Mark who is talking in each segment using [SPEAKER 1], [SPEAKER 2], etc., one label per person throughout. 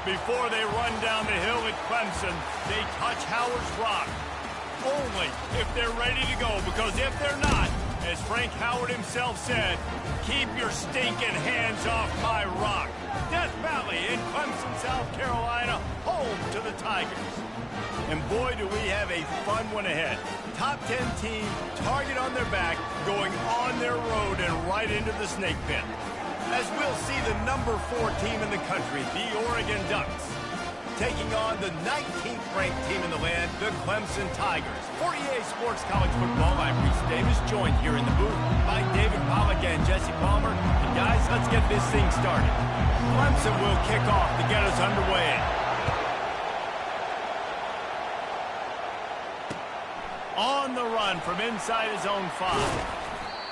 [SPEAKER 1] Before they run down the hill at Clemson, they touch Howard's rock. Only if they're ready to go, because if they're not, as Frank Howard himself said, keep your stinking hands off my rock. Death Valley in Clemson, South Carolina, home to the Tigers. And boy, do we have a fun one ahead. Top 10 team, target on their back, going on their road and right into the snake pit. As we'll see the number 4 team in the country, the Oregon Ducks, taking on the 19th ranked team in the land, the Clemson Tigers. For EA Sports College Football, I'm Reese Davis, joined here in the booth by David Pollack and Jesse Palmer. And guys, let's get this thing started. Clemson will kick off to get us underway. On the run from inside his own 5.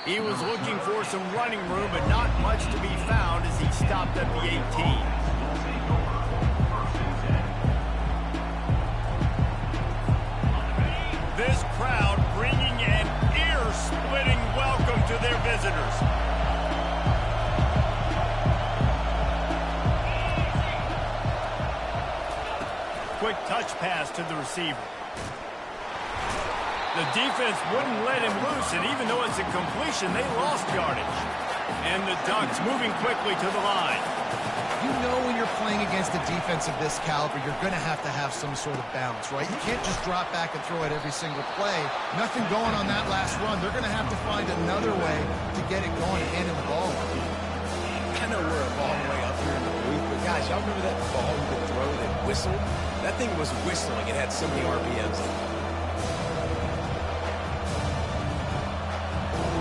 [SPEAKER 1] He was looking for some running room, but not much to be found as he stopped at the 18. This crowd bringing an ear-splitting welcome to their visitors. Quick touch pass to the receiver. The defense wouldn't let him loose, and even though it's a completion, they lost yardage. And the Ducks moving quickly to the line.
[SPEAKER 2] You know when you're playing against a defense of this caliber, you're going to have some sort of balance, right? You can't just drop back and throw it every single play. Nothing going on that last run. They're going to have to find another way to get it going and hand him the ball.
[SPEAKER 3] I know we're a long way up here in the booth, but guys, y'all remember that ball you could throw that whistled? That thing was whistling. It had so many RPMs in it.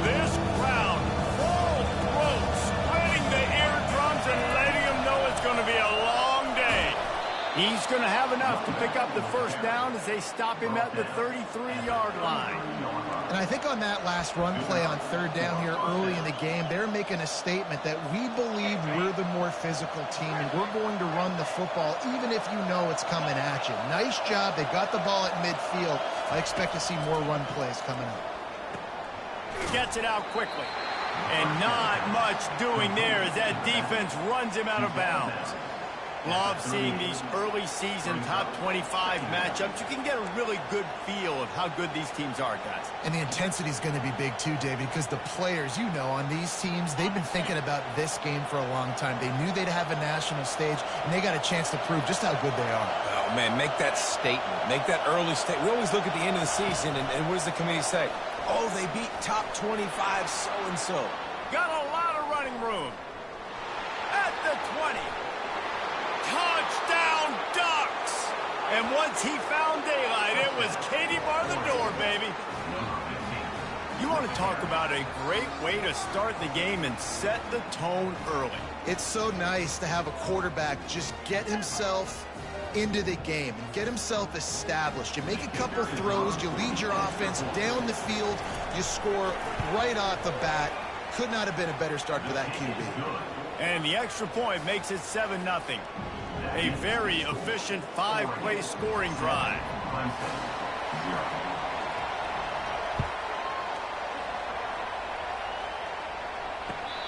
[SPEAKER 1] This crowd, full throat, spreading the eardrums and letting them know it's going to be a long day. He's going to have enough to pick up the first down as they stop him at the 33-yard line.
[SPEAKER 2] And I think on that last run play on third down here early in the game, they're making a statement that we believe we're the more physical team and we're going to run the football even if you know it's coming at you. Nice job. They got the ball at midfield. I expect to see more run plays coming up.
[SPEAKER 1] Gets it out quickly. And not much doing there as that defense runs him out of bounds. Love seeing these early season top 25 matchups. You can get a really good feel of how good these teams are, guys.
[SPEAKER 2] And the intensity is going to be big too, David, because the players, you know, on these teams, they've been thinking about this game for a long time. They knew they'd have a national stage, and they got a chance to prove just how good they are.
[SPEAKER 3] Oh, man, make that statement. Make that early statement. We always look at the end of the season, and what does the committee say? Oh, they beat top 25 so-and-so.
[SPEAKER 1] Got a lot of running room. At the 20. Touchdown, Ducks! And once he found daylight, it was Katie bar the door, baby. You want to talk about a great way to start the game and set the tone early.
[SPEAKER 2] It's so nice to have a quarterback just get himself into the game and get himself established. You make a couple throws, you lead your offense down the field, you score right off the bat. Could not have been a better start for that QB.
[SPEAKER 1] And the extra point makes it 7-0. A very efficient 5-play scoring drive.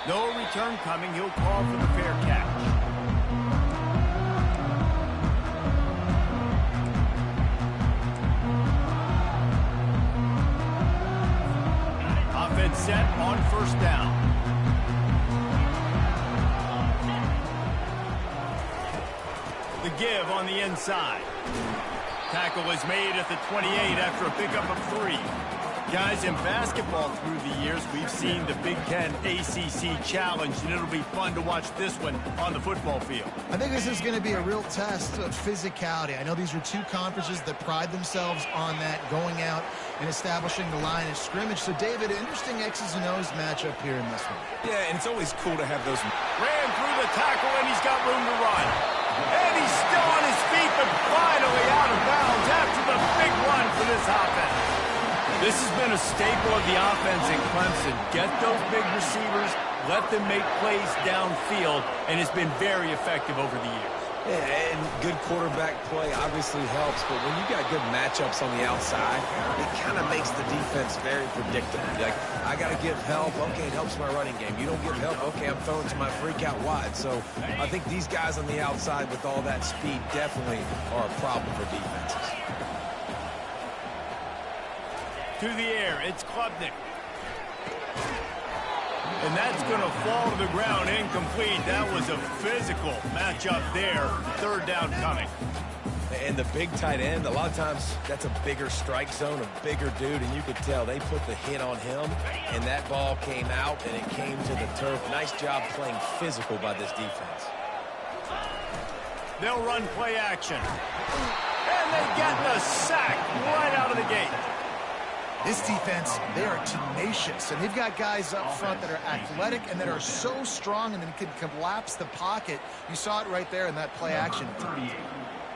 [SPEAKER 1] No return coming. He'll call for the fair catch. Offense set on first down. The give on the inside. Tackle is made at the 28 after a pickup of 3. Guys, in basketball through the years, we've seen the Big Ten ACC Challenge, and it'll be fun to watch this one on the football field.
[SPEAKER 2] I think this is going to be a real test of physicality. I know these are two conferences that pride themselves on that, going out and establishing the line of scrimmage. So, David, interesting X's and O's matchup here in this one.
[SPEAKER 3] Yeah, and it's always cool to have those.
[SPEAKER 1] Ran through the tackle, and he's got room to run. And he's still on his feet, but finally out of bounds after the big run for this offense. This has been a staple of the offense in Clemson. Get those big receivers, let them make plays downfield, and it's been very effective over the years.
[SPEAKER 3] Yeah, and good quarterback play obviously helps, but when you got good matchups on the outside, it kind of makes the defense very predictable. Like, I got to give help. Okay, it helps my running game. You don't give help. Okay, I'm throwing to my freak out wide. So I think these guys on the outside with all that speed definitely are a problem for defenses.
[SPEAKER 1] To the air, it's Klubnik. And that's going to fall to the ground incomplete. That was a physical matchup there. Third down coming.
[SPEAKER 3] And the big tight end, a lot of times that's a bigger strike zone, a bigger dude, and you could tell they put the hit on him, and that ball came out, and it came to the turf. Nice job playing physical by this defense.
[SPEAKER 1] They'll run play action. And they get the sack right out of the gate.
[SPEAKER 2] This defense, they are tenacious, and they've got guys up front that are athletic and that are so strong and then can collapse the pocket. You saw it right there in that play action.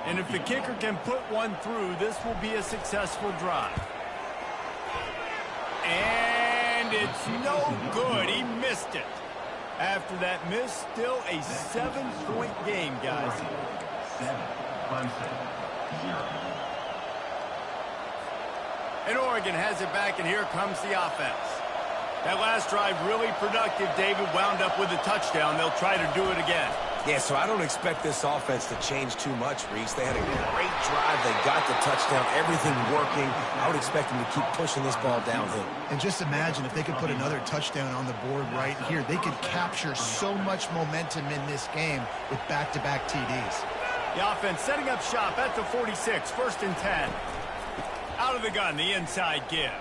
[SPEAKER 1] And if the kicker can put one through, this will be a successful drive. And it's no good. He missed it. After that miss, still a 7-point game, guys.
[SPEAKER 4] 7, Clemson, 0.
[SPEAKER 1] And Oregon has it back, and here comes the offense. That last drive really productive. David wound up with a touchdown. They'll try to do it again.
[SPEAKER 3] Yeah, so I don't expect this offense to change too much, Reese. They had a great drive. They got the touchdown, everything working. I would expect them to keep pushing this ball downhill.
[SPEAKER 2] And just imagine if they could put another touchdown on the board right here. They could capture so much momentum in this game with back-to-back TDs.
[SPEAKER 1] The offense setting up shop at the 46, 1st and 10. Out of the gun, the inside give.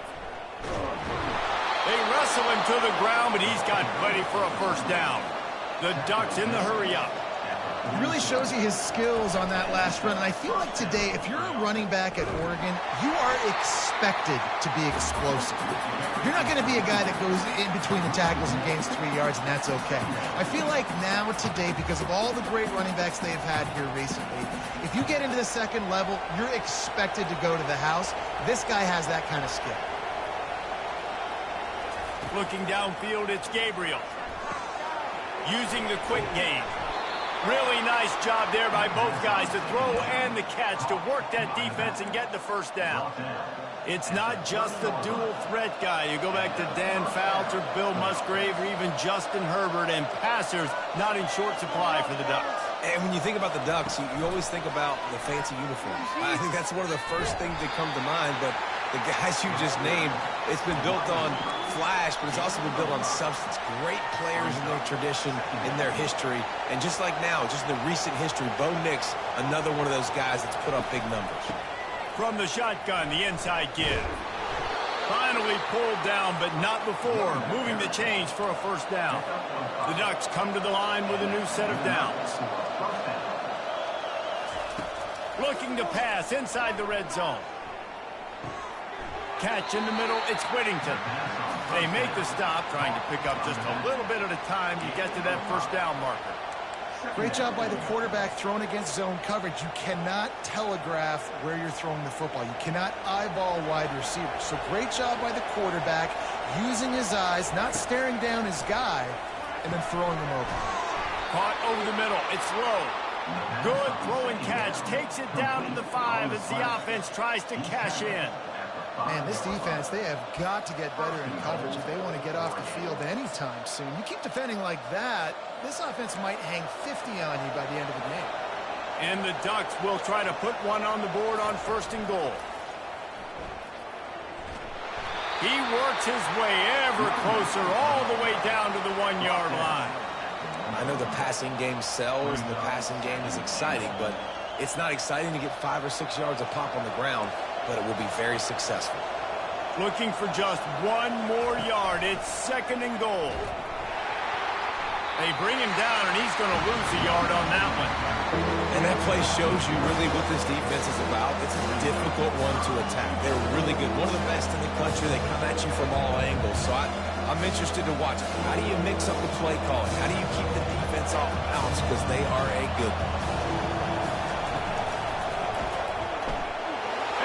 [SPEAKER 1] They wrestle him to the ground, but he's got plenty for a first down. The Ducks in the hurry-up.
[SPEAKER 2] It really shows you his skills on that last run. And I feel like today, if you're a running back at Oregon, you are expected to be explosive. You're not going to be a guy that goes in between the tackles and gains 3 yards, and that's okay. I feel like now today, because of all the great running backs they've had here recently, if you get into the second level, you're expected to go to the house. This guy has that kind of skill.
[SPEAKER 1] Looking downfield, it's Gabriel. Using the quick game. Really nice job there by both guys to throw and the catch to work that defense and get the first down. It's not just the dual threat guy. You go back to Dan Fouts or Bill Musgrave or even Justin Herbert, and passers not in short supply for the Ducks.
[SPEAKER 3] And when you think about the Ducks, you always think about the fancy uniforms. I think that's one of the first things that come to mind, but the guys you just named, it's been built on flash, but it's also been built on substance. Great players in their tradition, in their history, and just like now, just in the recent history, Bo Nix, another one of those guys that's put up big numbers.
[SPEAKER 1] From the shotgun, the inside give. Finally pulled down, but not before. Moving the change for a first down. The Ducks come to the line with a new set of downs. Looking to pass inside the red zone. Catch in the middle, it's Whittington. They make the stop, trying to pick up just a little bit at a time to get to that first down marker.
[SPEAKER 2] Great job by the quarterback throwing against zone coverage. You cannot telegraph where you're throwing the football. You cannot eyeball wide receivers. So great job by the quarterback using his eyes, not staring down his guy, and then throwing him over.
[SPEAKER 1] Caught over the middle, it's low. Good throwing catch, takes it down to the 5 as the offense tries to cash in.
[SPEAKER 2] Man, this defense, they have got to get better in coverage if they want to get off the field anytime soon. You keep defending like that, this offense might hang 50 on you by the end of the game.
[SPEAKER 1] And the Ducks will try to put one on the board on 1st and goal. He works his way ever closer all the way down to the 1-yard line.
[SPEAKER 3] I know the passing game sells, and the passing game is exciting, but it's not exciting to get 5 or 6 yards a pop on the ground, but it will be very successful.
[SPEAKER 1] Looking for just 1 more yard. It's 2nd and goal. They bring him down, and he's going to lose a yard on that one.
[SPEAKER 3] And that play shows you really what this defense is about. It's a difficult one to attack. They're really good. One of the best in the country. They come at you from all angles. So I'm interested to watch. How do you mix up the play calling? How do you keep the defense off balance? Because they are a good one.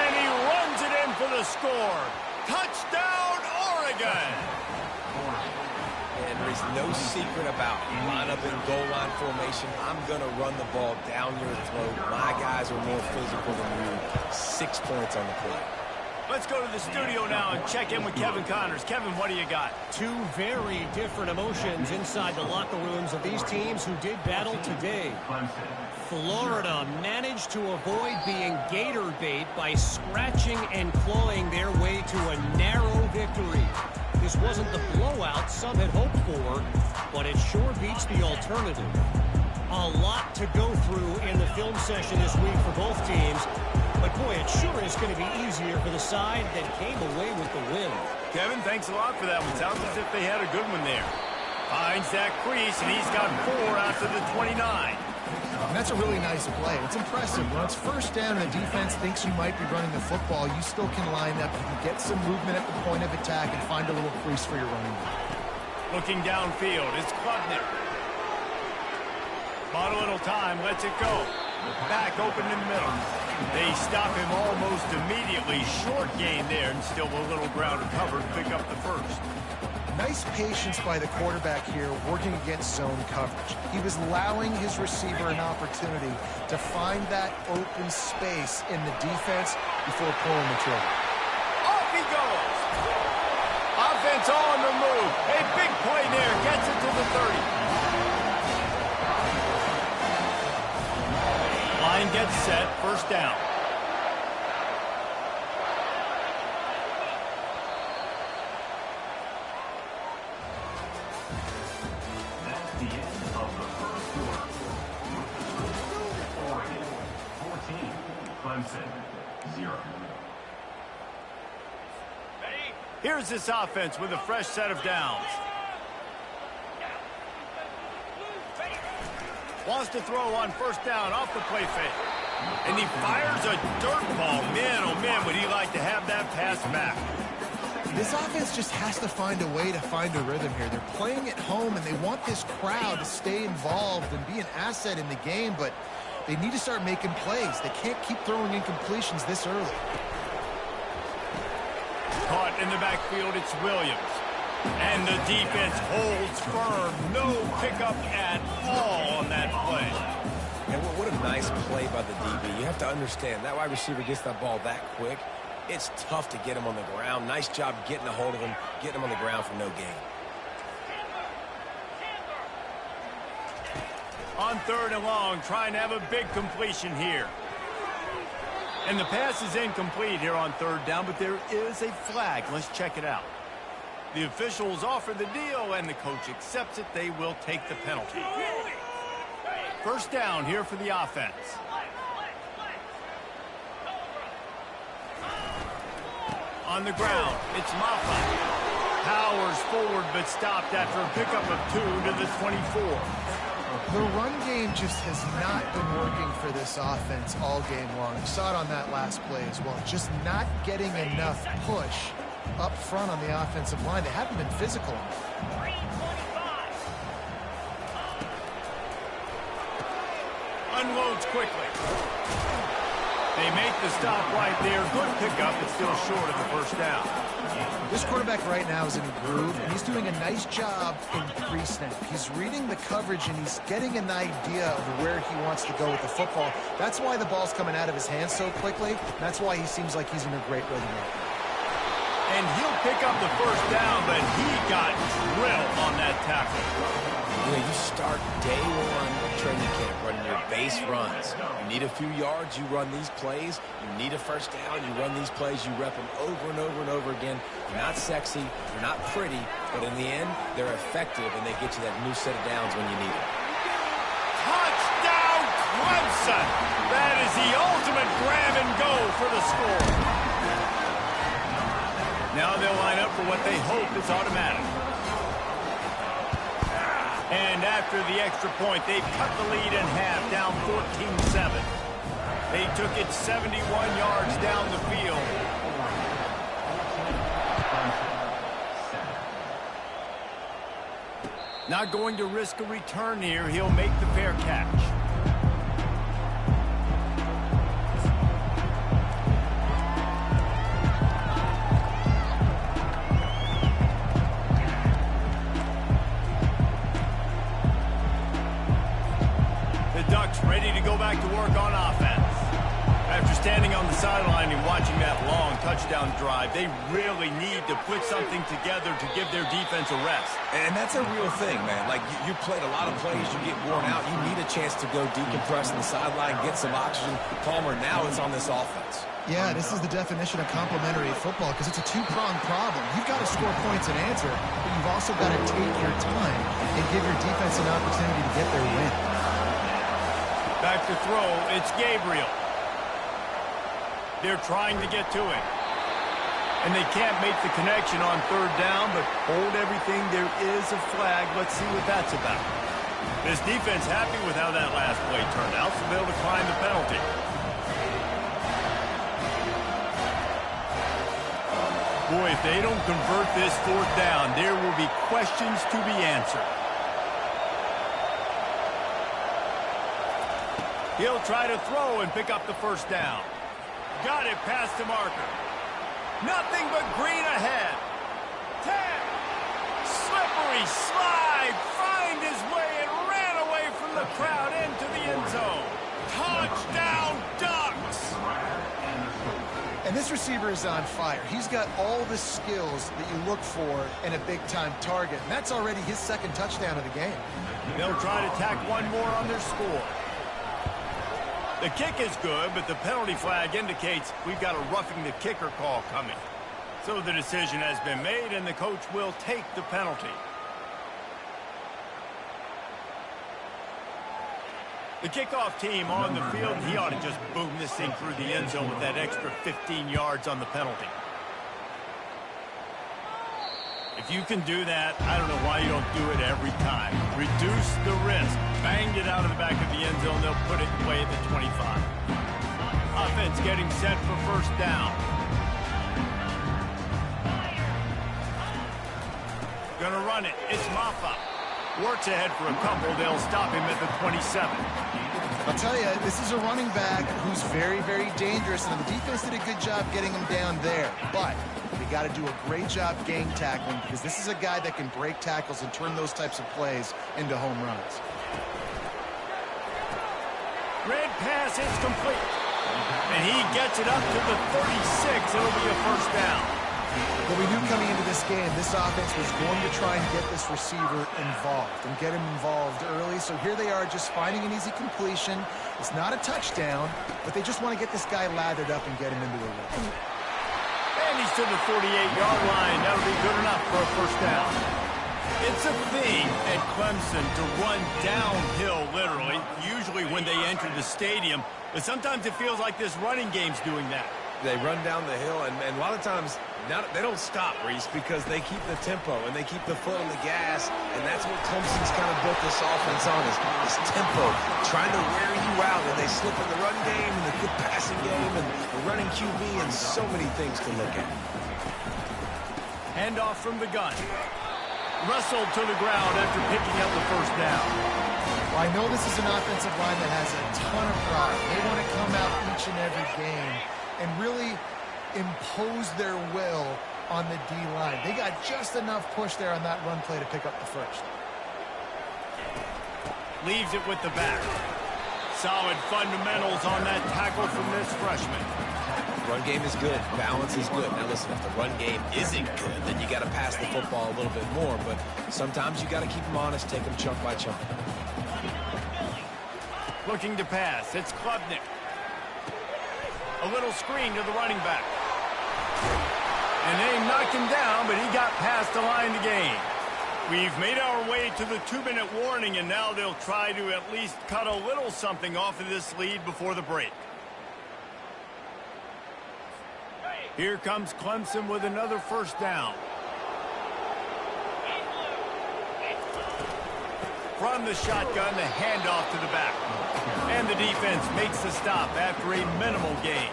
[SPEAKER 1] And he runs it in for the score. Touchdown, Oregon!
[SPEAKER 3] And And there's no secret about it. Line up in goal line formation. I'm going to run the ball down your throat. My guys are more physical than you. 6 points on the play.
[SPEAKER 1] Let's go to the studio now and check in with Kevin Connors. Kevin, what do you got?
[SPEAKER 5] Two very different emotions inside the locker rooms of these teams who did battle today. Florida managed to avoid being gator bait by scratching and clawing their way to a narrow victory. This wasn't the blowout some had hoped for, but it sure beats the alternative. A lot to go through in the film session this week for both teams, but boy, it sure is going to be easier for the side that came away with the win.
[SPEAKER 1] Kevin, thanks a lot for that one. Sounds as if they had a good one there. Finds that crease, and he's got 4 out to the 29.
[SPEAKER 2] And that's a really nice play. It's impressive. When it's first down and the defense thinks you might be running the football, you still can line up. You can get some movement at the point of attack and find a little crease for your running back.
[SPEAKER 1] Looking downfield, it's Klubnik. Bought a little time, lets it go. Back open in the middle. They stop him almost immediately. Short gain there, and still a little ground to cover to pick up the first.
[SPEAKER 2] Nice patience by the quarterback here working against zone coverage. He was allowing his receiver an opportunity to find that open space in the defense before pulling the trigger.
[SPEAKER 1] Off he goes. Offense on the move. A big play there. Gets it to the 30. Line gets set. First down.
[SPEAKER 4] Clemson, 0.
[SPEAKER 1] Here's this offense with a fresh set of downs. Wants to throw on first down off the play fake. And he fires a dirt ball. Man, oh man, would he like to have that pass back.
[SPEAKER 2] This offense just has to find a way to find a rhythm here. They're playing at home, and they want this crowd to stay involved and be an asset in the game, but they need to start making plays. They can't keep throwing incompletions this early.
[SPEAKER 1] Caught in the backfield, it's Williams. And the defense holds firm. No pickup at all on that play.
[SPEAKER 3] And what a nice play by the DB. You have to understand, that wide receiver gets that ball that quick. It's tough to get him on the ground. Nice job getting a hold of him, getting him on the ground for no gain.
[SPEAKER 1] On 3rd and long, trying to have a big completion here. And the pass is incomplete here on 3rd down, but there is a flag. Let's check it out. The officials offer the deal, and the coach accepts it. They will take the penalty. First down here for the offense. On the ground, it's Maffa. Powers forward, but stopped after a pickup of 2 to the 24.
[SPEAKER 2] The run game just has not been working for this offense all game long. You saw it on that last play as well. Just not getting enough push up front on the offensive line. They haven't been physical enough.
[SPEAKER 1] Unloads quickly. They make the stop right there. Good pickup, but still short of the first down.
[SPEAKER 2] This quarterback right now is in a groove, and he's doing a nice job in pre-snap. He's reading the coverage, and he's getting an idea of where he wants to go with the football. That's why the ball's coming out of his hands so quickly. That's why he seems like he's in a great rhythm right now.
[SPEAKER 1] And he'll pick up the first down, but he got drilled on that tackle.
[SPEAKER 3] You know, you start day one training camp running your base runs. You need a few yards, you run these plays. You need a first down, you run these plays. You rep them over and over and over again. They're not sexy, they're not pretty, but in the end, they're effective, and they get you that new set of downs when you need it.
[SPEAKER 1] Touchdown, Clemson! That is the ultimate grab and go for the score. Now they'll line up for what they hope is automatic. And after the extra point, they've cut the lead in half, down 14-7. They took it 71 yards down the field. Not going to risk a return here. He'll make the fair catch. the Ducks ready to go back to work on offense. After standing on the sideline and watching that long touchdown drive, they really need to put something together to give their defense a rest.
[SPEAKER 3] And that's a real thing, man. Like, you played a lot of plays, you get worn out, you need a chance to go decompress on the sideline, get some oxygen. Palmer, now it's on this offense.
[SPEAKER 2] Yeah, this is the definition of complementary football because it's a two-pronged problem. You've got to score points and answer, but you've also got to take your time and give your defense an opportunity to get their win.
[SPEAKER 1] Back to throw, it's Gabriel. They're trying to get to him. And they can't make the connection on third down, but hold everything. There is a flag. Let's see what that's about. This defense happy with how that last play turned out, so they'll decline the penalty. Boy, if they don't convert this fourth down, there will be questions to be answered. He'll try to throw and pick up the first down. Got it past the marker. Nothing but green ahead. 10. Slippery slide. Find his way and ran away from the crowd into the end zone. Touchdown, Ducks!
[SPEAKER 2] And this receiver is on fire. He's got all the skills that you look for in a big-time target. And that's already his second touchdown of the game.
[SPEAKER 1] They'll try to tack one more on their score. The kick is good, but the penalty flag indicates we've got a roughing the kicker call coming. So the decision has been made, and the coach will take the penalty. The kickoff team on the field, he ought to just boom this thing through the end zone with that extra 15 yards on the penalty. If you can do that, I don't know why you don't do it every time. Reduce the risk. Banged it out of the back of the end zone. They'll put it away at the 25. Offense getting set for first down. Gonna run it. It's Maffa. Works ahead for a couple. They'll stop him at the 27.
[SPEAKER 2] I'll tell you, this is a running back who's very, very dangerous, and the defense did a good job getting him down there. But you got to do a great job gang tackling because this is a guy that can break tackles and turn those types of plays into home runs.
[SPEAKER 1] Red pass is complete. And he gets it up to the 36. It'll be a first down.
[SPEAKER 2] But we knew coming into this game, this offense was going to try and get this receiver involved and get him involved early. So here they are just finding an easy completion. It's not a touchdown, but they just want to get this guy lathered up and get him into a rhythm.
[SPEAKER 1] And he's to the 48-yard line. That'll be good enough for a first down. It's a thing at Clemson to run downhill, literally, usually when they enter the stadium. But sometimes it feels like this running game's doing that.
[SPEAKER 3] They run down the hill, and a lot of times they don't stop, Reese, because they keep the tempo and they keep the foot on the gas, and that's what Clemson's kind of built this offense on, is this tempo, trying to wear you out, and they slip in the run game and the good passing game and the running QB and so many things to look at.
[SPEAKER 1] Handoff from the gun. Wrestled to the ground after picking up the first down.
[SPEAKER 2] Well, I know this is an offensive line that has a ton of pride. They want to come out each and every game and really impose their will on the D-line. They got just enough push there on that run play to pick up the first.
[SPEAKER 1] Leaves it with the back. Solid fundamentals on that tackle from this freshman.
[SPEAKER 3] Run game is good. Balance is good. Now listen, if the run game isn't good, then you got to pass the football a little bit more. But sometimes you got to keep them honest, take them chunk by chunk.
[SPEAKER 1] Looking to pass. It's Klubnik. A little screen to the running back. And they knocked him down, but he got past the line to gain. We've made our way to the 2-minute warning, and now they'll try to at least cut a little something off of this lead before the break. Here comes Clemson with another first down. From the shotgun, the handoff to the back. And the defense makes the stop after a minimal gain.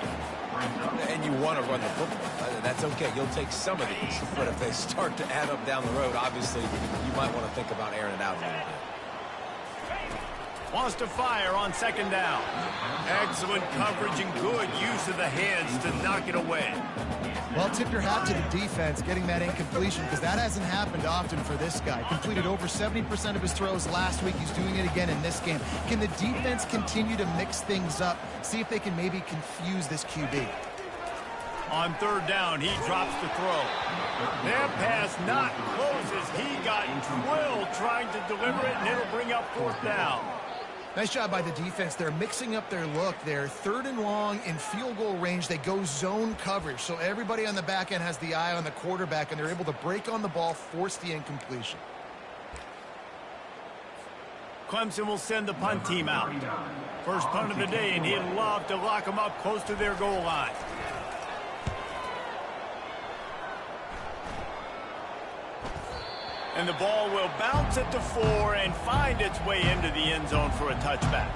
[SPEAKER 3] And you want to run the football. That's okay. You'll take some of these. But if they start to add up down the road, obviously, you might want to think about airing it out a little bit.
[SPEAKER 1] Wants to fire on second down. Excellent coverage and good use of the hands to knock it away.
[SPEAKER 2] Well, tip your hat to the defense getting that incompletion because that hasn't happened often for this guy. Completed over 70% of his throws last week. He's doing it again in this game. Can the defense continue to mix things up? See if they can maybe confuse this QB.
[SPEAKER 1] On third down, he drops the throw. That pass not closes. He got drilled trying to deliver it, and it'll bring up fourth down.
[SPEAKER 2] Nice job by the defense. They're mixing up their look. They're third and long in field goal range. They go zone coverage, so everybody on the back end has the eye on the quarterback, and they're able to break on the ball, force the incompletion.
[SPEAKER 1] Clemson will send the punt team out. First punt of the day, and he'd love to lock them up close to their goal line. And the ball will bounce at the 4 and find its way into the end zone for a touchback.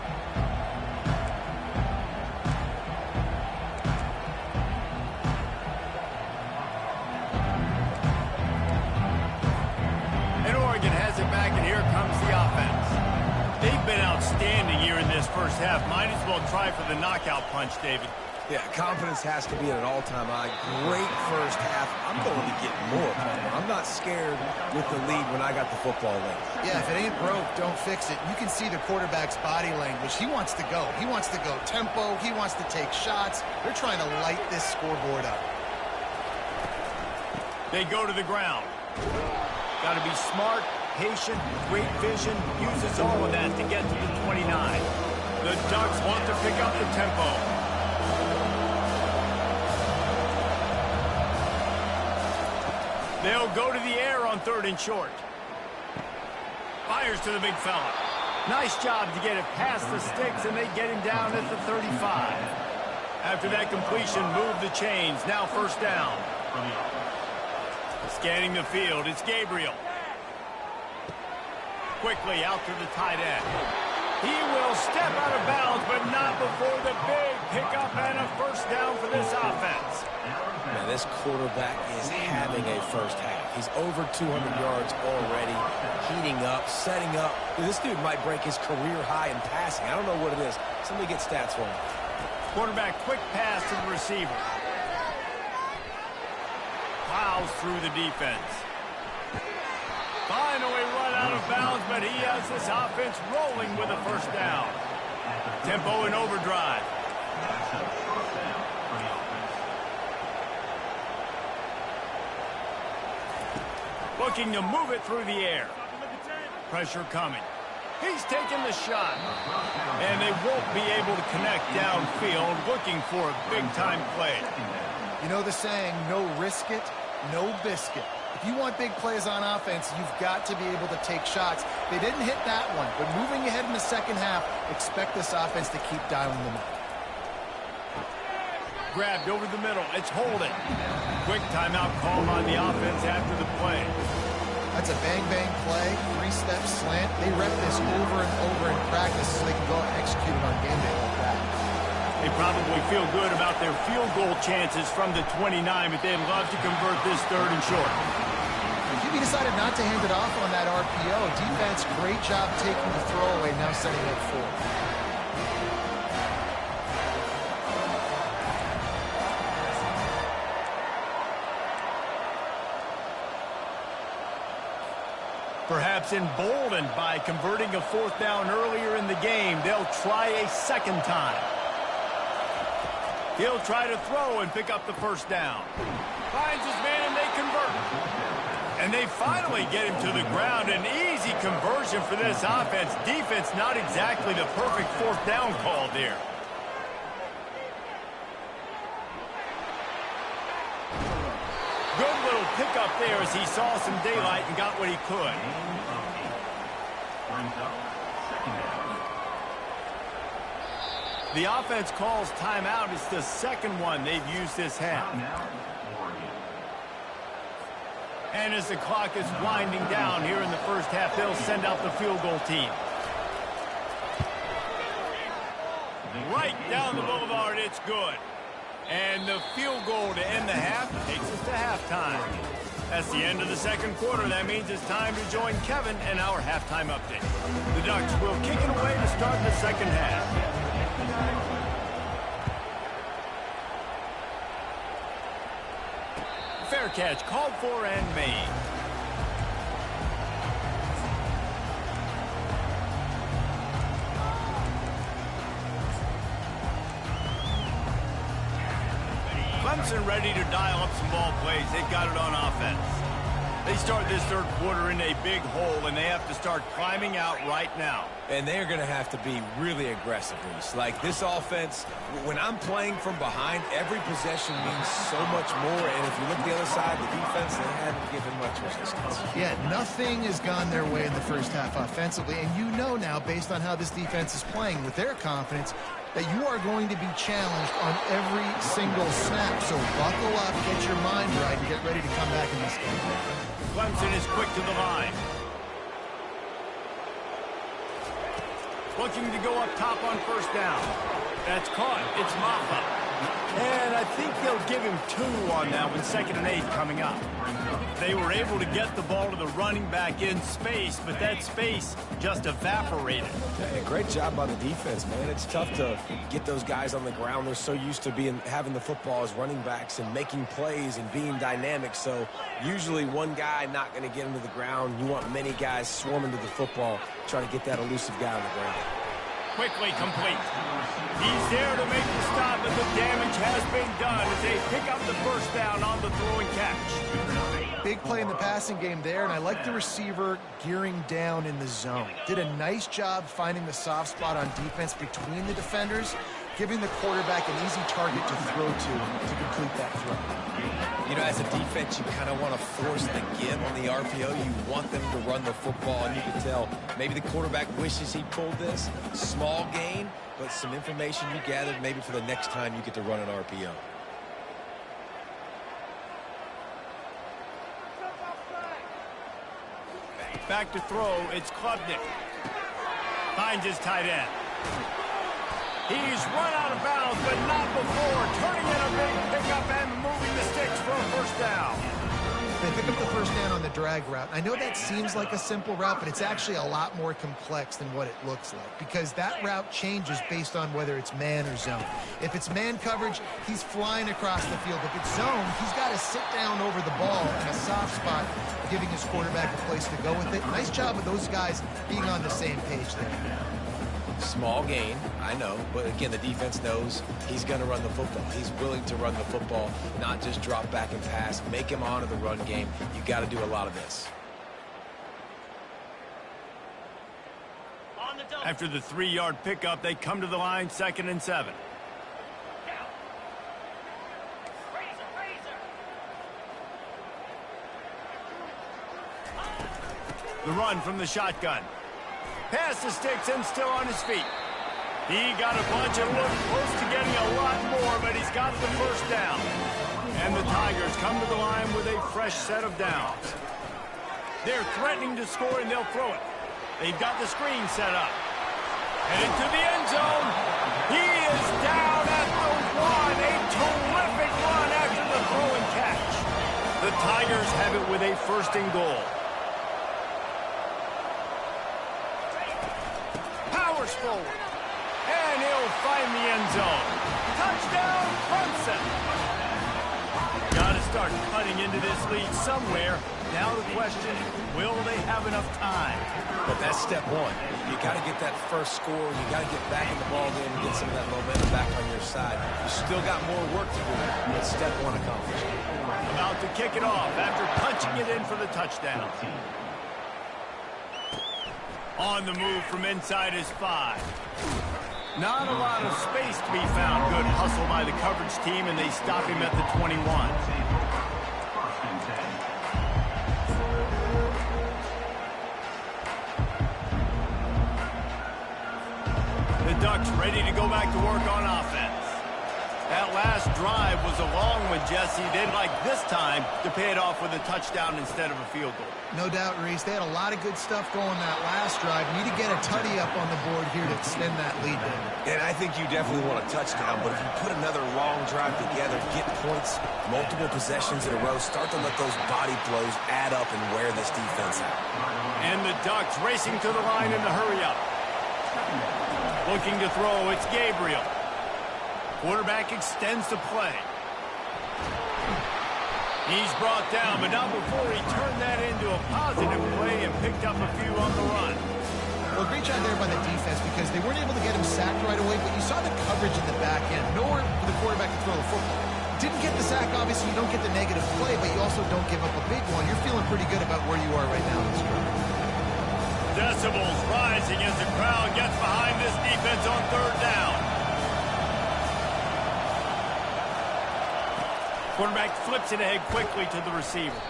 [SPEAKER 1] And Oregon has it back, and here comes the offense. They've been outstanding here in this first half. Might as well try for the knockout punch, David.
[SPEAKER 3] Yeah, confidence has to be at an all-time high. Great first half. I'm going to get more. I'm not scared with the lead when I got the football late.
[SPEAKER 2] Yeah, if it ain't broke, don't fix it. You can see the quarterback's body language. He wants to go. He wants to go tempo. He wants to take shots. They're trying to light this scoreboard up.
[SPEAKER 1] They go to the ground. Got to be smart, patient, great vision. Uses all of that to get to the 29. The Ducks want to pick up the tempo. They'll go to the air on third and short. Fires to the big fella. Nice job to get it past the sticks, and they get him down at the 35. After that completion, move the chains. Now first down. Scanning the field, it's Gabriel. Quickly out to the tight end. He will step out of bounds, but not before the big pickup and a first down for this offense.
[SPEAKER 3] Man, this quarterback is having a first half. He's over 200 yards already, heating up, setting up. This dude might break his career high in passing. I don't know what it is. Somebody get stats for him.
[SPEAKER 1] Quarterback quick pass to the receiver. Plows through the defense. Finally run out of bounds, but he has this offense rolling with a first down. Tempo in overdrive. Looking to move it through the air. Pressure coming. He's taking the shot. And they won't be able to connect downfield, looking for a big-time play.
[SPEAKER 2] You know the saying, no risk it, no biscuit. If you want big plays on offense, you've got to be able to take shots. They didn't hit that one, but moving ahead in the second half, expect this offense to keep dialing them up.
[SPEAKER 1] Grabbed over the middle. It's Holden. Quick timeout call on the offense after the play.
[SPEAKER 2] That's a bang-bang play, three-step slant. They rep this over and over in practice so they can go and execute it on game day like that.
[SPEAKER 1] They probably feel good about their field goal chances from the 29, but they'd love to convert this third and short.
[SPEAKER 2] QB decided not to hand it off on that RPO. Defense, great job taking the throwaway, now setting up fourth.
[SPEAKER 1] Perhaps emboldened by converting a fourth down earlier in the game, they'll try a second time. He'll try to throw and pick up the first down. Finds his man and they convert. And they finally get him to the ground. An easy conversion for this offense. Defense not exactly the perfect fourth down call there. Good little pickup there as he saw some daylight and got what he could. The offense calls timeout. It's the second one they've used this half. And as the clock is winding down here in the first half, they'll send out the field goal team. Right down the boulevard, it's good. And the field goal to end the half takes us to halftime. That's the end of the second quarter. That means it's time to join Kevin and our halftime update. The Ducks will kick it away to start the second half. Fair catch, called for and made. Clemson ready to dial up some ball plays. They've got it on offense. They start this third quarter in a big hole, and they have to start climbing out right now.
[SPEAKER 3] And they're going to have to be really aggressive, Reese. Like, this offense, when I'm playing from behind, every possession means so much more. And if you look at the other side, the defense, they haven't given much resistance.
[SPEAKER 2] Yeah, nothing has gone their way in the first half offensively. And you know now, based on how this defense is playing with their confidence, that you are going to be challenged on every single snap. So buckle up, get your mind right, and get ready to come back in this game.
[SPEAKER 1] Clemson is quick to the line. Looking to go up top on first down. That's caught. It's Maffa. And I think they'll give him 2 on that with 2nd and 8 coming up. They were able to get the ball to the running back in space, but that space just evaporated.
[SPEAKER 3] Yeah, great job by the defense, man. It's tough to get those guys on the ground. They're so used to having the football as running backs and making plays and being dynamic. So usually one guy not going to get him to the ground. You want many guys swarming to the football, trying to get that elusive guy on the ground.
[SPEAKER 1] Quickly complete. He's there to make the stop, and the damage has been done as they pick up the first down on the throwing catch.
[SPEAKER 2] Big play in the passing game there, and I like the receiver gearing down in the zone. Did a nice job finding the soft spot on defense between the defenders, giving the quarterback an easy target to throw to complete that throw.
[SPEAKER 3] You know, as a defense, you kind of want to force the give on the RPO. You want them to run the football, and you can tell maybe the quarterback wishes he pulled this. Small gain, but some information you gathered maybe for the next time you get to run an RPO.
[SPEAKER 1] Back to throw, it's Klubnik. Finds his tight end. He's run out of bounds, but not before. Turning in a big pickup and moving the sticks for a first down.
[SPEAKER 2] They pick up the first down on the drag route. I know that seems like a simple route, but it's actually a lot more complex than what it looks like, because that route changes based on whether it's man or zone. If it's man coverage, he's flying across the field. If it's zone, he's got to sit down over the ball in a soft spot, giving his quarterback a place to go with it. Nice job of those guys being on the same page there.
[SPEAKER 3] Small gain, I know, but again, the defense knows he's going to run the football. He's willing to run the football, not just drop back and pass, make him honor the run game. You got to do a lot of this.
[SPEAKER 1] After the 3-yard pickup, they come to the line, 2nd and 7. The run from the shotgun. Past the sticks and still on his feet. He got a bunch and looked close to getting a lot more, but he's got the first down. And the Tigers come to the line with a fresh set of downs. They're threatening to score, and they'll throw it. They've got the screen set up. And into the end zone. He is down at the 1. A terrific run after the throw and catch. The Tigers have it with a 1st and goal. Forward, and he'll find the end zone. Touchdown, Clemson. Got to start cutting into this lead somewhere. Now the question, will they have enough time?
[SPEAKER 3] But that's step 1. You got to get that first score. You got to get back in the ball game and get some of that momentum back on your side. You still got more work to do, but step 1 accomplished.
[SPEAKER 1] About to kick it off after punching it in for the touchdown. On the move from inside his 5. Not a lot of space to be found. Good hustle by the coverage team, and they stop him at the 21. The Ducks ready to go back to work on offense. That last drive was a long one, Jesse. They'd like this time to pay it off with a touchdown instead of a field goal.
[SPEAKER 2] No doubt, Reese. They had a lot of good stuff going that last drive. Need to get a tutty up on the board here to extend that lead.
[SPEAKER 3] And I think you definitely want a touchdown, but if you put another long drive together, get points, multiple possessions in a row, start to let those body blows add up and wear this defense out.
[SPEAKER 1] And the Ducks racing to the line in the hurry up. Looking to throw, it's Gabriel. Quarterback extends the play. He's brought down, but not before he turned that into a positive play and picked up a few on the run.
[SPEAKER 2] Well, great job there by the defense because they weren't able to get him sacked right away, but you saw the coverage in the back end. Nowhere for the quarterback to throw the football. Didn't get the sack, obviously. You don't get the negative play, but you also don't give up a big one. You're feeling pretty good about where you are right now in this drive.
[SPEAKER 1] Decibels rising as the crowd gets behind this defense on third down. Quarterback flips it ahead quickly to the receiver.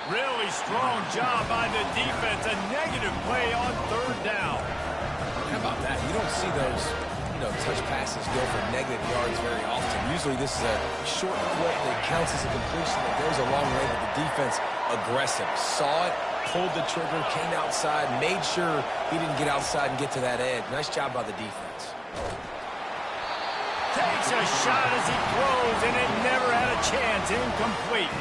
[SPEAKER 1] Really strong job by the defense. A negative play on third down.
[SPEAKER 3] How about that? You don't see those, touch passes go for negative yards very often. Usually this is a short play that counts as a completion that goes a long way, but the defense aggressive. Saw it, pulled the trigger, came outside, made sure he didn't get outside and get to that edge. Nice job by the defense.
[SPEAKER 1] Takes a shot as he throws, and it never had a chance. Incomplete.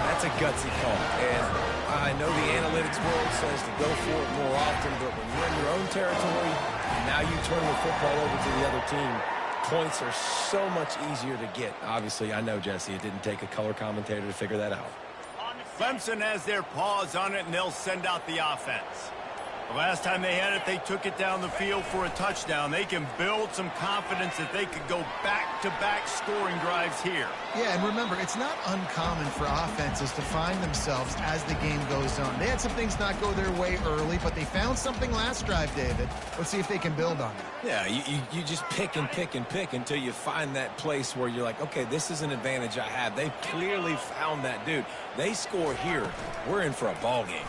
[SPEAKER 3] That's a gutsy call, and I know the analytics world says to go for it more often, but when you're in your own territory, and now you turn the football over to the other team, points are so much easier to get. Obviously, I know, Jesse, it didn't take a color commentator to figure that out.
[SPEAKER 1] Clemson has their paws on it, and they'll send out the offense. The last time they had it, they took it down the field for a touchdown. They can build some confidence that they could go back-to-back scoring drives here.
[SPEAKER 2] Yeah, and remember, it's not uncommon for offenses to find themselves as the game goes on. They had some things not go their way early, but they found something last drive, David. Let's see if they can build on it.
[SPEAKER 3] Yeah, you just pick and pick and pick until you find that place where you're like, okay, this is an advantage I have. They clearly found that dude. They score here. We're in for a ball game.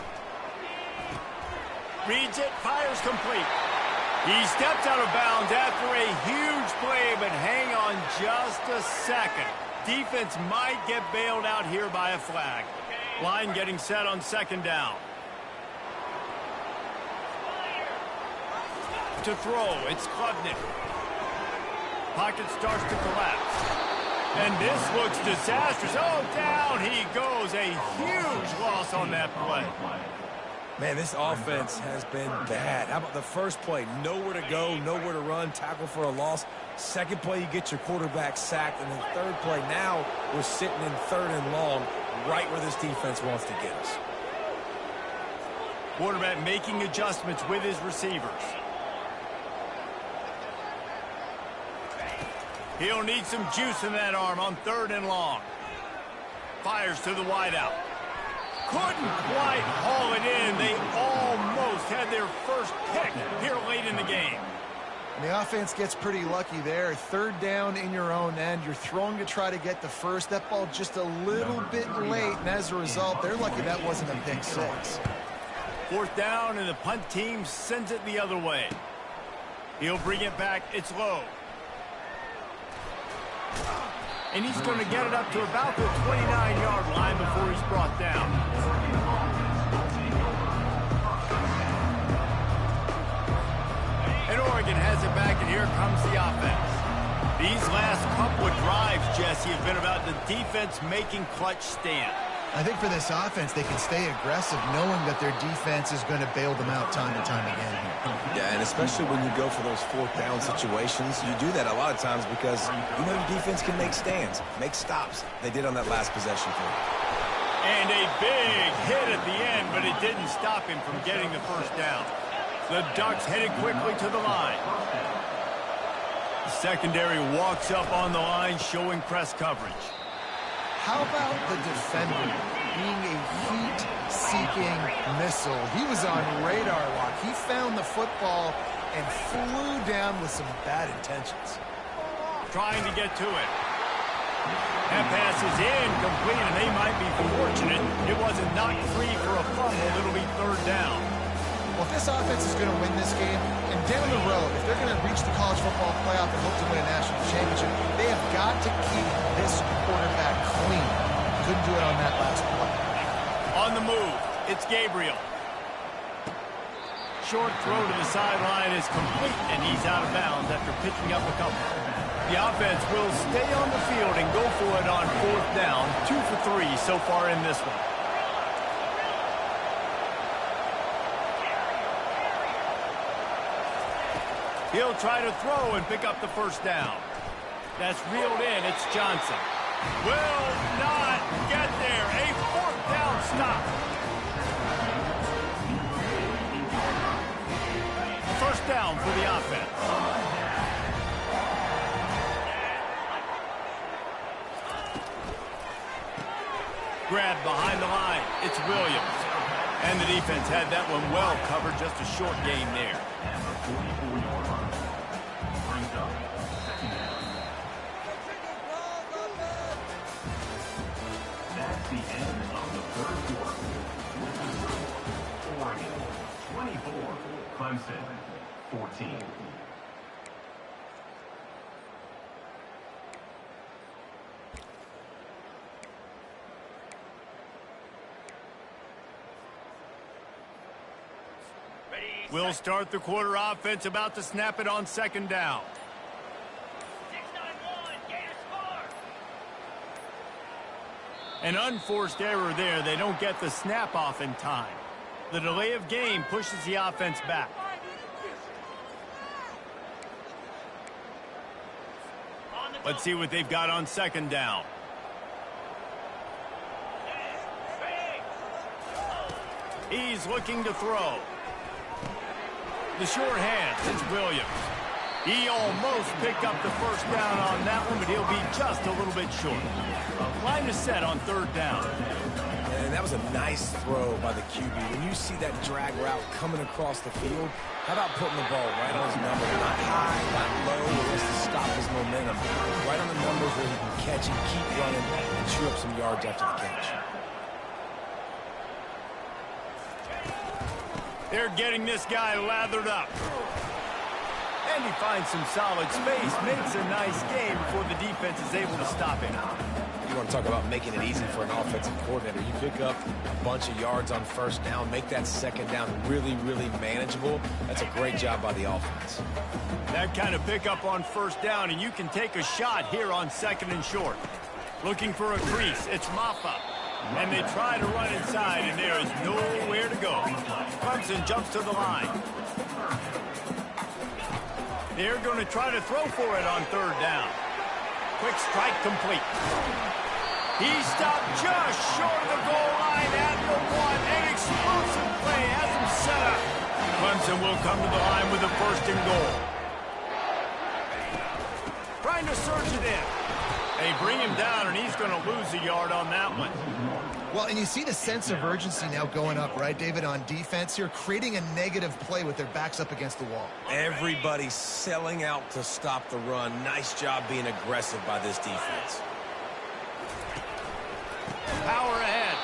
[SPEAKER 1] Reads it, fires complete. He steps out of bounds after a huge play, but hang on just a second. Defense might get bailed out here by a flag. Line getting set on second down. To throw, it's Klubnik. Pocket starts to collapse. And this looks disastrous. Oh, down he goes. A huge loss on that play.
[SPEAKER 3] Man, this offense has been bad. How about the first play? Nowhere to go, nowhere to run, tackle for a loss. Second play, you get your quarterback sacked. And the third play, now we're sitting in third and long, right where this defense wants to get us.
[SPEAKER 1] Quarterback making adjustments with his receivers. He'll need some juice in that arm on third and long. Fires to the wideout. Couldn't quite haul it in. They almost had their first pick here late in the game.
[SPEAKER 2] And the offense gets pretty lucky there. Third down in your own end. You're throwing to try to get the first. That ball just a little bit late, and as a result, they're lucky that wasn't a pick six.
[SPEAKER 1] Fourth down, and the punt team sends it the other way. He'll bring it back. It's low. And he's going to get it up to about the 29-yard line before he's brought down. And Oregon has it back, and here comes the offense. These last couple of drives, Jesse, have been about the defense making clutch stand.
[SPEAKER 2] I think for this offense, they can stay aggressive knowing that their defense is going to bail them out time and time again here.
[SPEAKER 3] Yeah, and especially when you go for those fourth down situations, you do that a lot of times because you know your defense can make stands, make stops. They did on that last possession for you.
[SPEAKER 1] And a big hit at the end, but it didn't stop him from getting the first down. The Ducks headed quickly to the line. The secondary walks up on the line, showing press coverage.
[SPEAKER 2] How about the defender being a heat-seeking missile? He was on radar lock. He found the football and flew down with some bad intentions.
[SPEAKER 1] Trying to get to it. That pass is incomplete, and they might be fortunate it wasn't knocked free for a fumble. It'll be third down.
[SPEAKER 2] Well, if this offense is going to win this game, and down the road, if they're going to reach the college football playoff and hope to win a national championship, they have got to keep this quarterback clean. Couldn't do it on that last play.
[SPEAKER 1] On the move, it's Gabriel. Short throw to the sideline is complete, and he's out of bounds after picking up a couple. The offense will stay on the field and go for it on fourth down. 2 for 3 so far in this one. He'll try to throw and pick up the first down. That's reeled in. It's Johnson. Will not get there. stop. First down for the offense. Grab behind the line. It's Williams. And the defense had that one well covered. Just a short gain there.
[SPEAKER 4] That's the end of the third quarter. Oregon 24, Clemson 14.
[SPEAKER 1] We'll start the quarter offense, about to snap it on second down. An unforced error there. They don't get the snap off in time. The delay of game pushes the offense back. Let's see what they've got on second down. He's looking to throw. The short hands, it's Williams. He almost picked up the first down on that one, but he'll be just a little bit short. Line is set on third down.
[SPEAKER 3] And that was a nice throw by the QB. When you see that drag route coming across the field, how about putting the ball right on his number? Not high, not low, just to stop his momentum. Right on the numbers where he can catch and keep running and chew up some yards after the catch.
[SPEAKER 1] They're getting this guy lathered up. And he finds some solid space, makes a nice game before the defense is able to stop him.
[SPEAKER 3] You want to talk about making it easy for an offensive coordinator. You pick up a bunch of yards on first down, make that second down really, really manageable. That's a great job by the offense.
[SPEAKER 1] That kind of pickup on first down, and you can take a shot here on second and short. Looking for a crease, it's Maffa. And they try to run inside, and there is nowhere to go. Clemson jumps to the line. They're going to try to throw for it on third down. Quick strike complete. He stopped just short of the goal line at the one. An explosive play has him set up. Clemson will come to the line with a first and goal. Trying to surge it in. They bring him down, and he's going to lose a yard on that one.
[SPEAKER 2] Well, and you see the sense of urgency now going up, right, David, on defense here, creating a negative play with their backs up against the wall.
[SPEAKER 3] Everybody's selling out to stop the run. Nice job being aggressive by this defense.
[SPEAKER 1] Power ahead.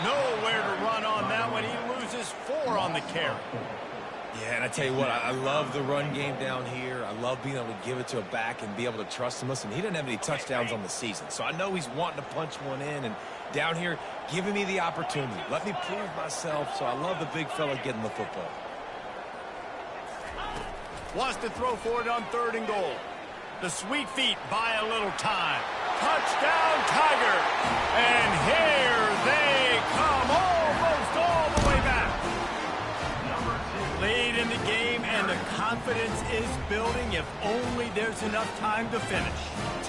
[SPEAKER 1] Nowhere to run on that one. He loses 4 on the carry.
[SPEAKER 3] Yeah, and I tell you what, I love the run game down here. I love being able to give it to a back and be able to trust him. Listen, he didn't have any touchdowns on the season, so I know he's wanting to punch one in. And down here, giving me the opportunity. Let me prove myself, so I love the big fella getting the football.
[SPEAKER 1] Wants to throw for it on third and goal. The sweet feet buy a little time. Touchdown, Tiger! And here they come, almost all the way back. Late in the game, and the confidence is building if only there's enough time to finish.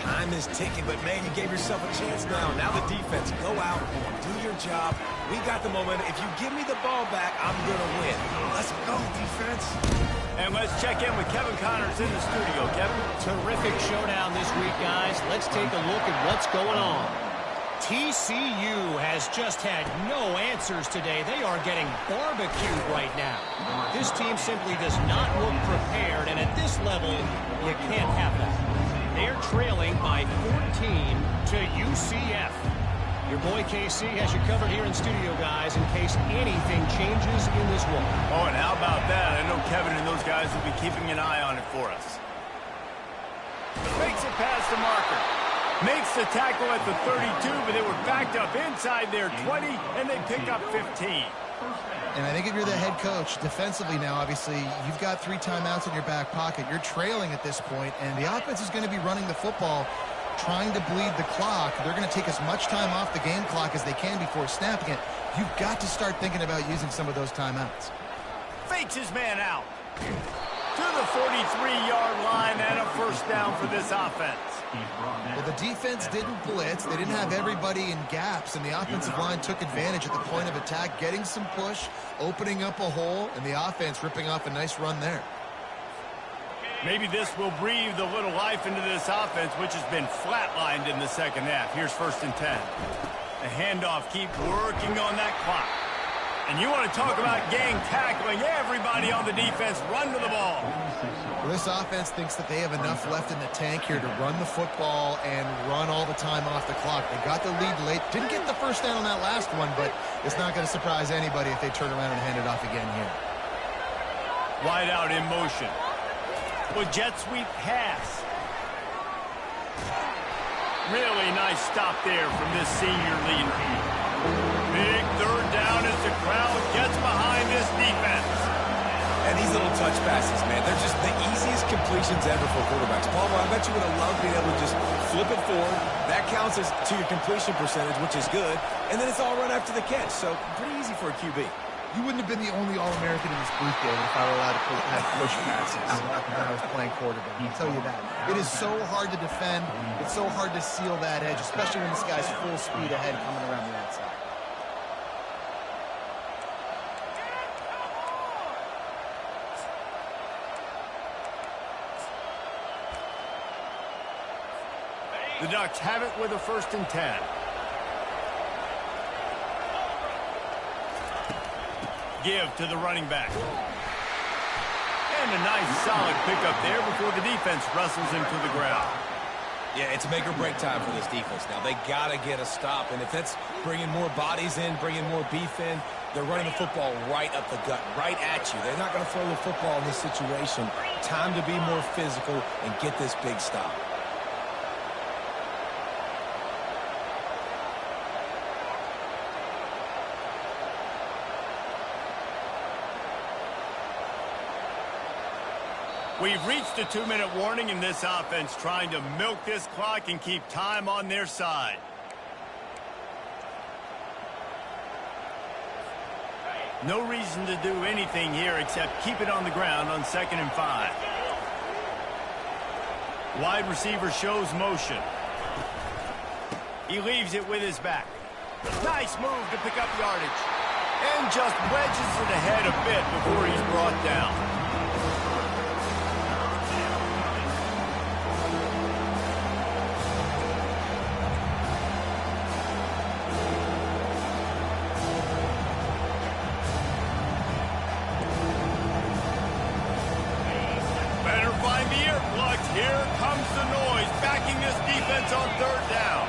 [SPEAKER 3] Time is ticking, but, man, you gave yourself a chance now. Now the defense, go out, do your job. We got the momentum. If you give me the ball back, I'm going to win. Let's go, defense.
[SPEAKER 1] And let's check in with Kevin Connors in the studio. Kevin?
[SPEAKER 5] Terrific showdown this week, guys. Let's take a look at what's going on. TCU has just had no answers today. They are getting barbecued right now. This team simply does not look prepared, and at this level, you can't have that. They're trailing by 14 to UCF. Your boy KC has you covered here in studio, guys, in case anything changes in this one.
[SPEAKER 1] Oh, and how about that? I know Kevin and those guys will be keeping an eye on it for us. Makes it past the marker. Makes the tackle at the 32, but they were backed up inside their 20, and they pick up 15.
[SPEAKER 2] And I think if you're the head coach, defensively now, obviously, you've got 3 timeouts in your back pocket. You're trailing at this point, and the offense is going to be running the football, trying to bleed the clock. They're going to take as much time off the game clock as they can before snapping it. You've got to start thinking about using some of those timeouts.
[SPEAKER 1] Fakes his man out to the 43-yard line, and a first down for this offense.
[SPEAKER 2] Well, the defense didn't blitz. They didn't have everybody in gaps, and the offensive line took advantage at the point of attack, getting some push, opening up a hole, and the offense ripping off a nice run there.
[SPEAKER 1] Maybe this will breathe a little life into this offense, which has been flatlined in the second half. Here's 1st and 10. The handoff, keep working on that clock. And you want to talk about gang tackling. Everybody on the defense run to the ball.
[SPEAKER 2] Well, this offense thinks that they have enough left in the tank here to run the football and run all the time off the clock. They got the lead late. Didn't get the first down on that last one, but it's not going to surprise anybody if they turn around and hand it off again here.
[SPEAKER 1] Wide out in motion. With jet sweep pass. Really nice stop there from this senior leader. Big 3rd down as the crowd gets behind this defense.
[SPEAKER 3] And these little touch passes, man, they're just the easiest completions ever for quarterbacks. Palmer, I bet you would have loved being able to just flip it forward. That counts as to your completion percentage, which is good. And then it's all run after the catch, so pretty easy for a QB.
[SPEAKER 2] You wouldn't have been the only All-American in this booth, David, if I were allowed to have push passes when I was playing quarterback. I'll tell you that. It is so hard to defend. It's so hard to seal that edge, especially when this guy's full speed ahead coming around the outside.
[SPEAKER 1] The Ducks have it with a 1st and 10. Give to the running back. And a nice solid pickup there before the defense wrestles him to the ground.
[SPEAKER 3] Yeah, it's make or break time for this defense now. They got to get a stop, and if that's bringing more bodies in, bringing more beef in, they're running the football right up the gut, right at you. They're not going to throw the football in this situation. Time to be more physical and get this big stop.
[SPEAKER 1] We've reached a 2-minute warning in this offense, trying to milk this clock and keep time on their side. No reason to do anything here except keep it on the ground on 2nd and 5. Wide receiver shows motion. He leaves it with his back. Nice move to pick up yardage. And just wedges it ahead a bit before he's brought down. Here comes the noise, backing this defense on 3rd down.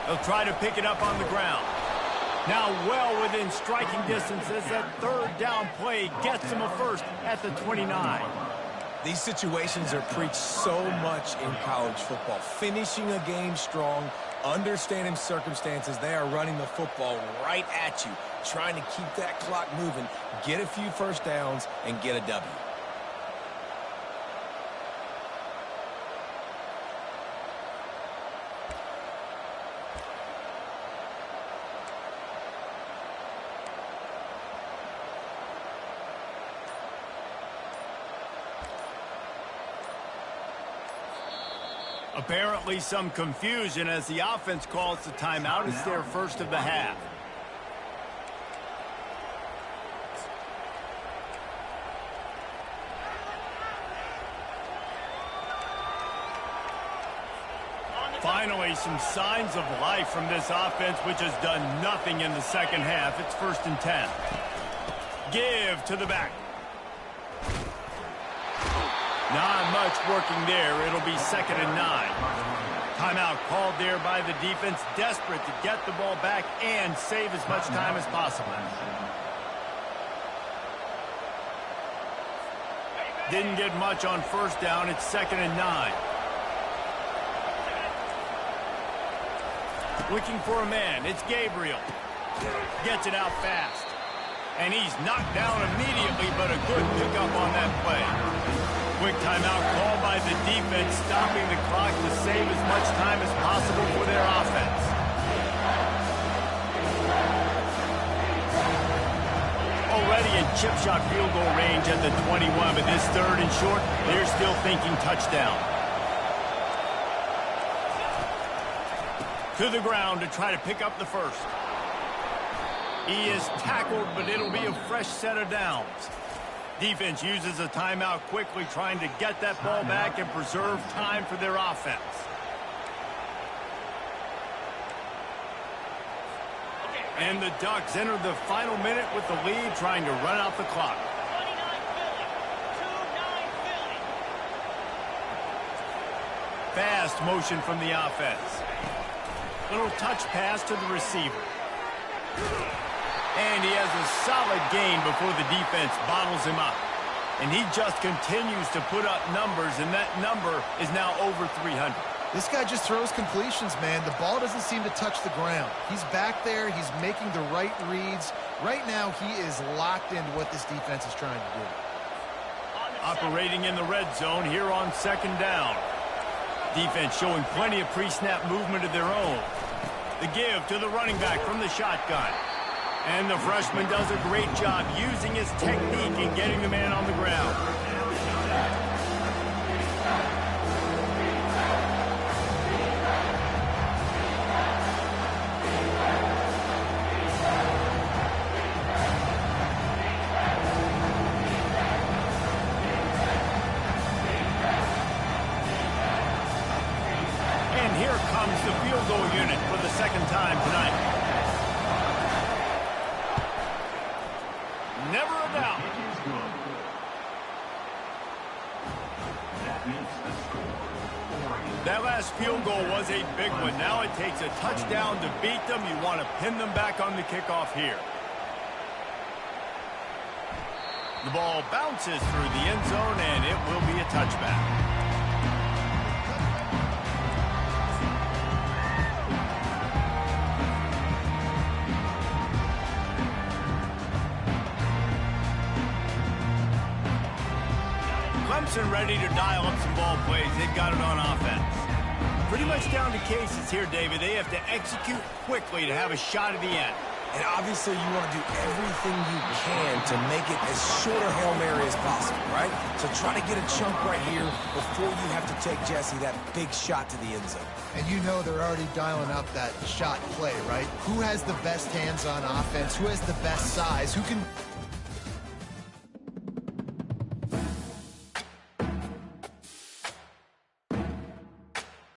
[SPEAKER 1] They'll try to pick it up on the ground. Now well within striking distance as that 3rd down play gets them a first at the 29.
[SPEAKER 3] These situations are preached so much in college football. Finishing a game strong, understanding circumstances. They are running the football right at you, trying to keep that clock moving, get a few first downs, and get a W.
[SPEAKER 1] Apparently some confusion as the offense calls the timeout. It's their first of the half. Finally, some signs of life from this offense, which has done nothing in the second half. It's 1st and 10. Give to the back. Not much working there. It'll be 2nd and 9. Timeout called there by the defense, desperate to get the ball back and save as much time as possible. Didn't get much on 1st down. It's 2nd and 9. Looking for a man. It's Gabriel. Gets it out fast. And he's knocked down immediately, but a good pickup on that play. Quick timeout called by the defense, stopping the clock to save as much time as possible for their offense. Oh, already in chip shot field goal range at the 21, but this third and short, they're still thinking touchdown. To the ground to try to pick up the first. He is tackled, but it'll be a fresh set of downs. Defense uses a timeout quickly, trying to get that ball back and preserve time for their offense. And the Ducks enter the final minute with the lead, trying to run out the clock.
[SPEAKER 5] 29 Philly.
[SPEAKER 1] Fast motion from the offense. Little touch pass to the receiver. And he has a solid gain before the defense bottles him up. And he just continues to put up numbers, and that number is now over 300.
[SPEAKER 2] This guy just throws completions, man. The ball doesn't seem to touch the ground. He's back there. He's making the right reads. Right now, he is locked into what this defense is trying to do.
[SPEAKER 1] Operating in the red zone here on second down. Defense showing plenty of pre-snap movement of their own. The give to the running back from the shotgun. And the freshman does a great job using his technique and getting the man on the ground. And here comes the field goal unit for the second time tonight. Never a doubt. That last field goal was a big one. Now it takes a touchdown to beat them. You want to pin them back on the kickoff here. The ball bounces through the end zone, and it will be a touchback. Clemson ready to dial up some ball plays. They've got it on offense. Pretty much down to cases here, David. They have to execute quickly to have a shot at the end.
[SPEAKER 3] And obviously you want to do everything you can to make it as short a Hail Mary as possible, right? So try to get a chunk right here before you have to take, Jesse, that big shot to the end zone.
[SPEAKER 2] And you know they're already dialing up that shot play, right? Who has the best hands on offense? Who has the best size? Who can